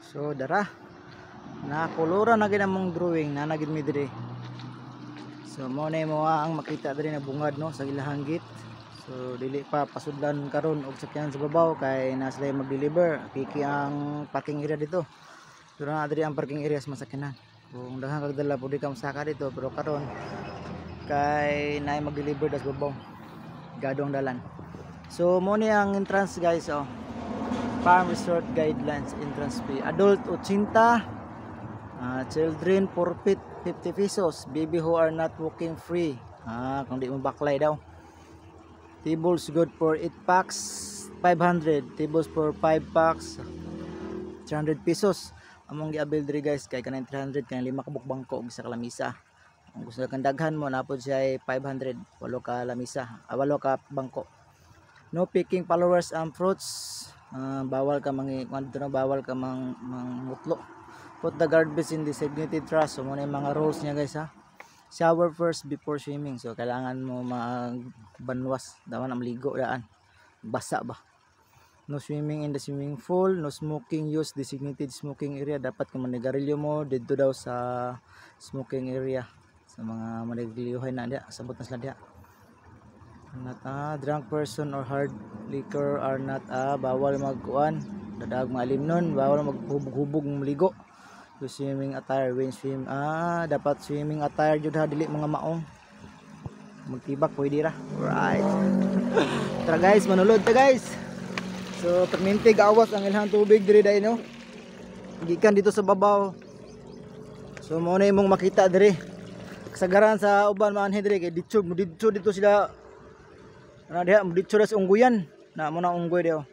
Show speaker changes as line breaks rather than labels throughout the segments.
So dara, nakulura na gid among drawing na nagid mi diri. So mo na mo ang makita diri na bungad no sa ilahang gate. So dili pa pasudlan karon og sakyanan sa babaw kay na sila mag-deliver. Kiki ang parking area dito. Pero na diri ang parking area sa masakyanan. Kung daghang kag dala pwede ka masaka dito, pero karon kay naay mag-deliver das babaw. Gadong dalan. So mo ni ang entrance guys oh. Farm Resort Guidelines entrance fee. Adult 80, children forfeit 50 pesos. Baby who are not walking free. Kung di mo baklay daw. Tables good for 8 packs 500. Tables for 5 packs 300 pesos. Among giabil diri guys kay kanang 300 kanang 5 ka bangko og isa ka lamisa. Kung gusto kang daghan mo napod siya ay 500, 8 ka lamisa, 8 ka bangko. No picking flowers and fruits. Bawal ka bawal ka mangutlo. Put the garbage in designated trash. So muna yung mga rules niya guys ha. Shower first before swimming. So kailangan mo magbanwas, dawan ang maligo daan. Basa ba? No swimming in the swimming pool, no smoking use designated smoking area. Dapat kung manigarilyo mo dito daw sa smoking area. Sa mga manigarilyohan na diya, sabot na sila diya. Not drunk person or hard liquor are not bawal magkuan, dadag maalim nun, bawal maghubog-hubog maligo. So, swimming attire when swim dapat swimming attire jud ha, dili mga maong magtibak pwede ra. Alright. Tara guys, manulod ta guys. So permintig awas ang ilhang tubig diri dai no. Gikan dito sa babaw. So mo na imong makita diri. Kasagaran sa uban maanhi diri kay dito sila. Diha dito sa unggoyan. Na mo na unggoy diha.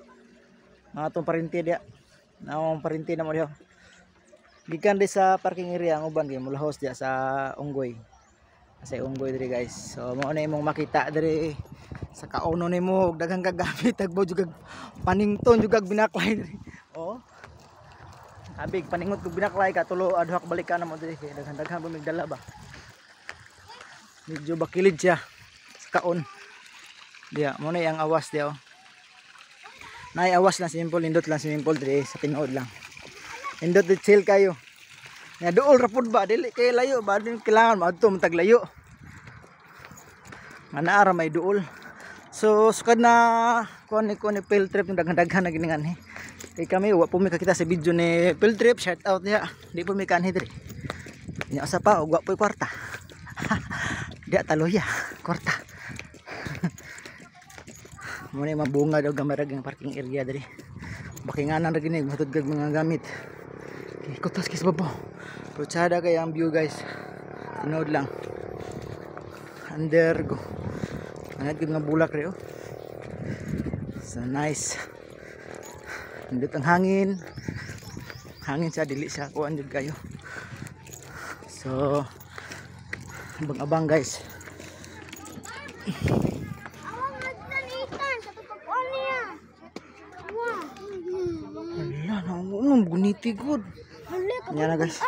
Mga tong parinti diha. Naong parinti na mo diha. Gikan di sa parking area ang uban kay mulahos diha sa unggoy. Sa unggoy diri guys. So mo na imong makita diri sa kauno nimo og daghang kagamit tagbo jud panington jud binaklay diri. Oh. Abig paningot kog binaklay ka tulo adha ka balikan na mo diri kay daghang bumigdala ba. Medyo bakilid siya sa kaon. Diya, mo na yung awas diya oh. Nay awas lang simple, indot lang simple diri sa tinuod lang. Indot di chill kayo. Nya duol ra pud ba dili kay layo ba din kailangan maadto matag layo. Ana may duol. So sukad na kuan ni field trip ng daghan-daghan na giningan he. Kay kami wa po mi kakita sa video ni field trip, shout out niya. Di po mi kanhi diri. Nya asa pa og wa po kwarta. Dia taloya kwarta. Muna yung mabunga daw gamarag yung parking area dali. Bakinganan na ginig matod kag mga gamit. Ikutas kis babaw. Putsada kay ang view guys. Tinood lang. Under go. Anad gid nga bulak ri oh. So nice. Indot ang hangin. Hangin sa dili sa kuan jud kayo. So abang-abang guys. Hala, naunong guniti good. Yan na guys.